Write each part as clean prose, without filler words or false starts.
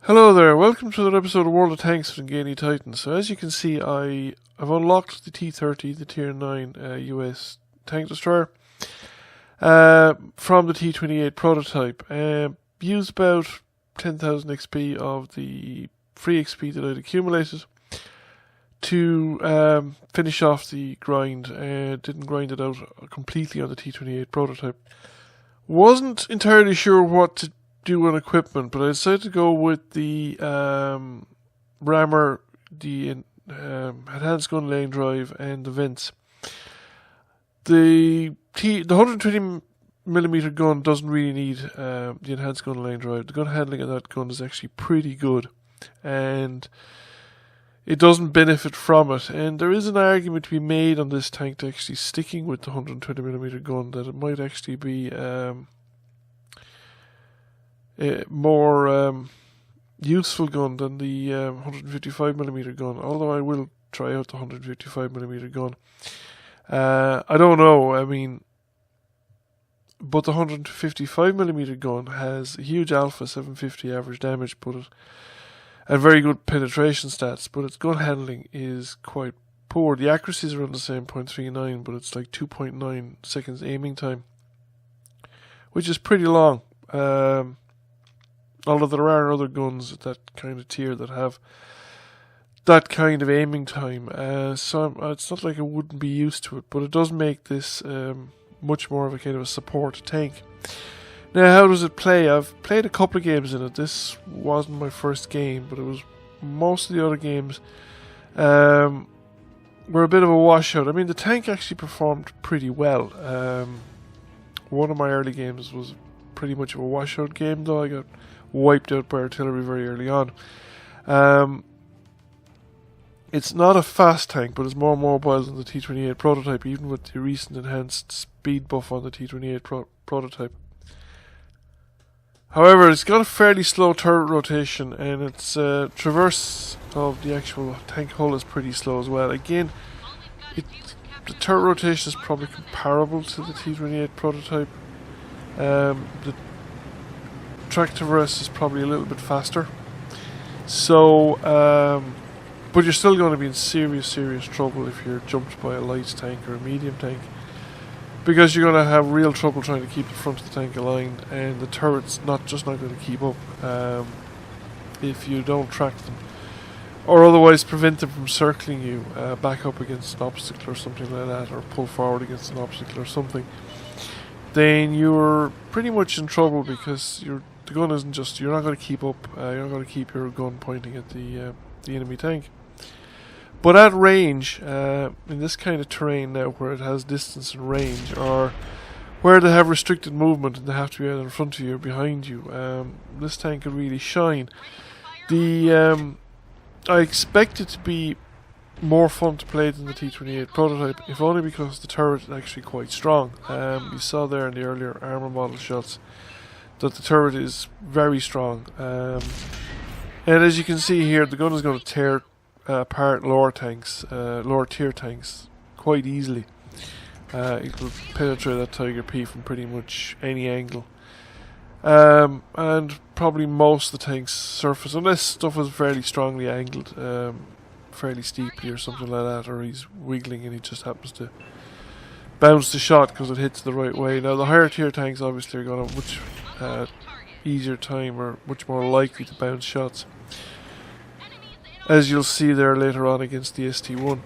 Hello there, welcome to another episode of World of Tanks from T30. So as you can see, I've unlocked the T30, the Tier 9 US tank destroyer, from the T28 prototype. Used about 10,000 XP of the free XP that I'd accumulated to finish off the grind. Didn't grind it out completely on the T28 prototype. Wasn't entirely sure what to do on equipment, but I decided to go with the rammer, the enhanced gun lane drive, and the vents. The 120mm gun doesn't really need the enhanced gun lane drive. The gun handling of that gun is actually pretty good, and it doesn't benefit from it. And there is an argument to be made on this tank to actually sticking with the 120mm gun, that it might actually be a more useful gun than the 155mm gun, although I will try out the 155mm gun. I don't know, but the 155mm gun has a huge alpha 750 average damage, and very good penetration stats, but its gun handling is quite poor. The accuracy is around the same 0.39, but it's like 2.9 seconds aiming time, which is pretty long. Although there are other guns at that kind of tier that have that kind of aiming time, so it's not like I wouldn't be used to it, but it does make this much more of a kind of a support tank. Now, how does it play? I've played a couple of games in it. This wasn't my first game, but it was most of the other games were a bit of a washout. The tank actually performed pretty well. One of my early games was pretty much of a washout game, though. I got wiped out by artillery very early on. It's not a fast tank, but it's more mobile than the T28 prototype, even with the recent enhanced speed buff on the T28 prototype. However, it's got a fairly slow turret rotation, and its traverse of the actual tank hull is pretty slow as well. Again, the turret rotation is probably comparable to the T28 prototype. The track traverse is probably a little bit faster. So, but you're still going to be in serious trouble if you're jumped by a light tank or a medium tank, because you're going to have real trouble trying to keep the front of the tank aligned, and the turret's not going to keep up if you don't track them, or otherwise prevent them from circling you back up against an obstacle or something like that, or pull forward against an obstacle or something. Then you're pretty much in trouble, because the gun isn't just, you're not going to keep up, you're not going to keep your gun pointing at the enemy tank. But at range, in this kind of terrain now, where it has distance and range, or where they have restricted movement and they have to be either in front of you or behind you, this tank could really shine. I expect it to be more fun to play than the T28 prototype, if only because the turret is actually quite strong. You saw there in the earlier armor model shots that the turret is very strong, and as you can see here, the gun is going to tear apart lower tier tanks quite easily. It will penetrate that Tiger P from pretty much any angle, and probably most of the tank's surface, unless stuff is fairly strongly angled, fairly steeply or something like that, or he's wiggling and he just happens to bounce the shot because it hits the right way. Now, the higher tier tanks obviously are going to have much easier time, or much more likely to bounce shots, as you'll see there later on against the ST1.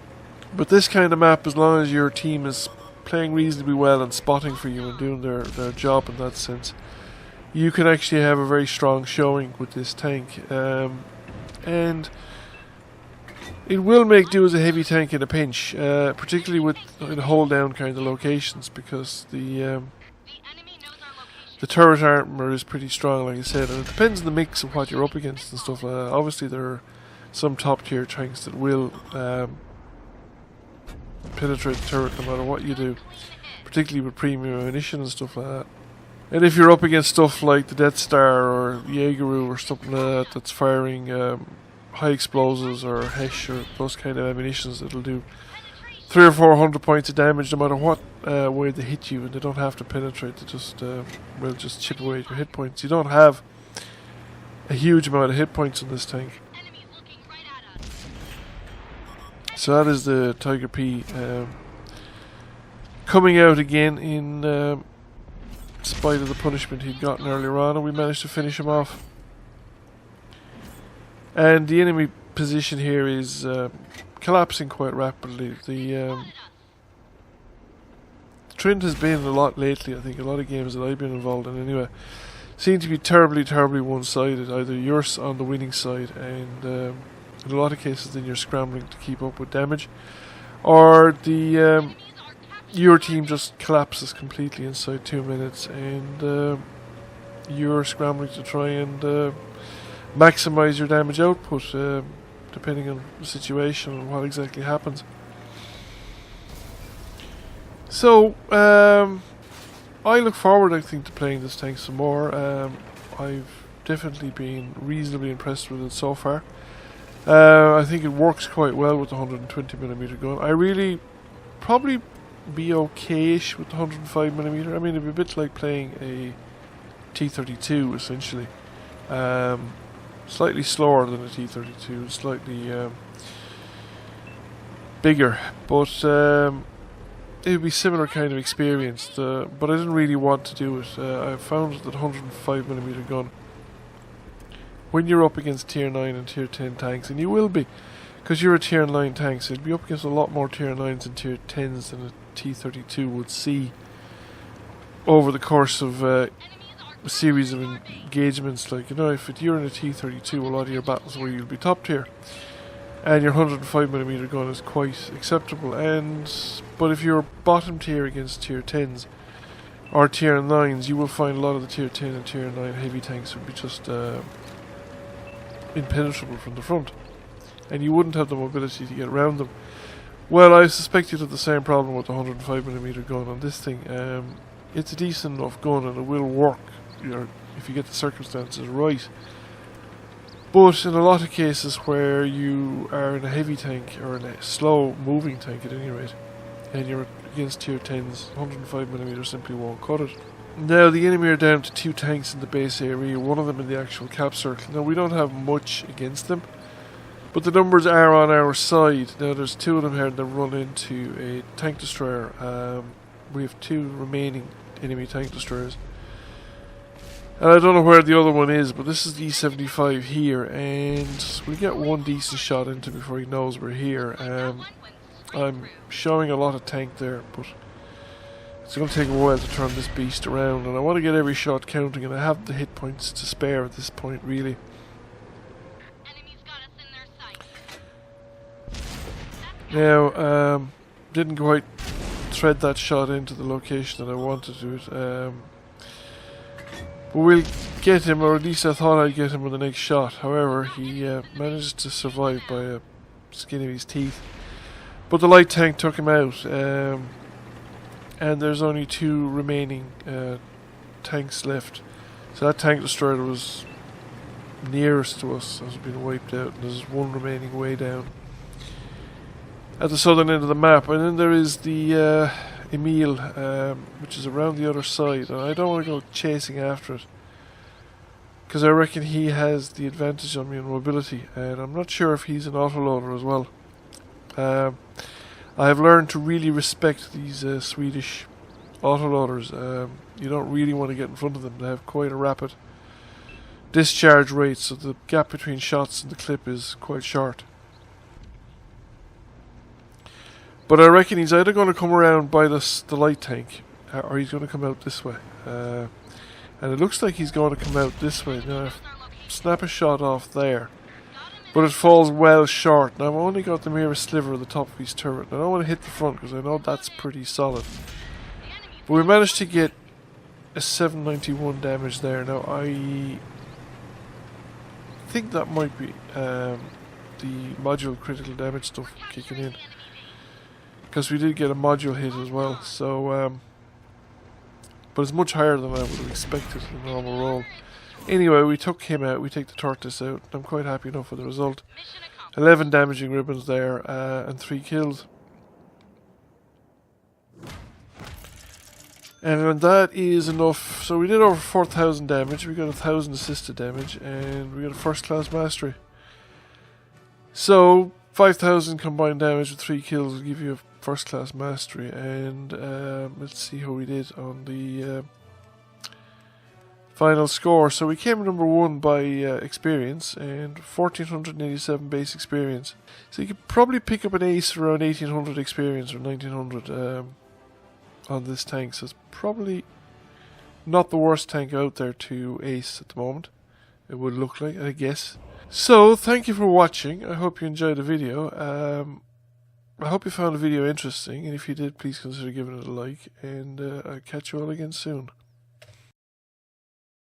But this kind of map, as long as your team is playing reasonably well and spotting for you and doing their job in that sense, you can actually have a very strong showing with this tank, and it will make do as a heavy tank in a pinch, particularly in hold down kind of locations, because the turret armor is pretty strong, like I said, and it depends on the mix of what you're up against and stuff like that. Obviously, there are some top tier tanks that will penetrate the turret no matter what you do, particularly with premium ammunition and stuff like that. And if you're up against stuff like the Death Star or Jaegeru or something like that, that's firing high explosives or HESH or those kind of ammunitions, that'll do 300 or 400 points of damage no matter what way they hit you, and they don't have to penetrate. They just will just chip away at your hit points. You don't have a huge amount of hit points in this tank. So that is the Tiger P coming out again in spite of the punishment he'd gotten earlier on, and we managed to finish him off. And the enemy position here is collapsing quite rapidly. The trend has been a lot lately, I think, a lot of games that I've been involved in anyway, seem to be terribly, terribly one-sided. Either you're on the winning side, and in a lot of cases then you're scrambling to keep up with damage, or the your team just collapses completely inside 2 minutes, and you're scrambling to try and maximize your damage output, depending on the situation and what exactly happens. So, I look forward, I think, to playing this tank some more. I've definitely been reasonably impressed with it so far. I think it works quite well with the 120mm gun. I really probably be okay-ish with the 105mm. I mean, it'd be a bit like playing a T32, essentially. Slightly slower than a T32, slightly bigger, but it would be similar kind of experience. But I didn't really want to do it. I found that 105mm gun, when you're up against tier 9 and tier 10 tanks, and you will be, because you're a tier 9 tank, so you'd be up against a lot more tier 9s and tier 10s than a T32 would see over the course of a series of engagements. Like, you know, if you're in a T32, a lot of your battles where you'll be top tier, and your 105mm gun is quite acceptable. But if you're bottom tier against tier 10s or tier 9s, you will find a lot of the tier 10 and tier 9 heavy tanks would be just impenetrable from the front, and you wouldn't have the mobility to get around them. Well, I suspect you'd have the same problem with the 105mm gun on this thing. It's a decent enough gun and it will work, if you get the circumstances right. But in a lot of cases where you are in a heavy tank, or in a slow moving tank at any rate, and you're against tier 10s, 105mm simply won't cut it. Now the enemy are down to 2 tanks in the base area, one of them in the actual cap circle. Now we don't have much against them, but the numbers are on our side. Now there's 2 of them here that run into a tank destroyer. We have 2 remaining enemy tank destroyers, and I don't know where the other one is, but this is the E75 here, and we get one decent shot into before he knows we're here. I'm showing a lot of tank there, but it's going to take a while to turn this beast around, and I want to get every shot counting, and I have the hit points to spare at this point, really. Now, didn't quite thread that shot into the location that I wanted to. But we'll get him, or at least I thought I'd get him with the next shot. However, he managed to survive by a skin of his teeth. But the light tank took him out, and there's only 2 remaining tanks left. So that tank destroyer was nearest to us has been wiped out, and there's 1 remaining way down at the southern end of the map. And then there is the Emil, which is around the other side, and I don't want to go chasing after it, because I reckon he has the advantage on me in mobility, and I'm not sure if he's an autoloader as well. I have learned to really respect these Swedish autoloaders. You don't really want to get in front of them. They have quite a rapid discharge rate, so the gap between shots and the clip is quite short. But I reckon he's either going to come around by the light tank, or he's going to come out this way. And it looks like he's going to come out this way. Now, snap a shot off there, but it falls well short. Now, I've only got the merest sliver of the top of his turret. I don't want to hit the front, because I know that's pretty solid. But we managed to get a 791 damage there. Now, I think that might be the module critical damage stuff kicking in, because we did get a module hit as well. So, but it's much higher than I would have expected in a normal roll. Anyway, we took him out, we take the tortoise out, and I'm quite happy enough with the result. 11 damaging ribbons there, and 3 kills. And that is enough. So we did over 4,000 damage, we got 1,000 assisted damage, and we got a first class mastery. So 5,000 combined damage with 3 kills will give you a first class mastery. And let's see how we did on the final score. So we came number 1 by experience, and 1,487 base experience. So you could probably pick up an ace around 1,800 experience or 1,900 on this tank. So it's probably not the worst tank out there to ace at the moment. It would look like, I guess. So thank you for watching. I hope you enjoyed the video. I hope you found the video interesting, and if you did, please consider giving it a like, and I'll catch you all again soon.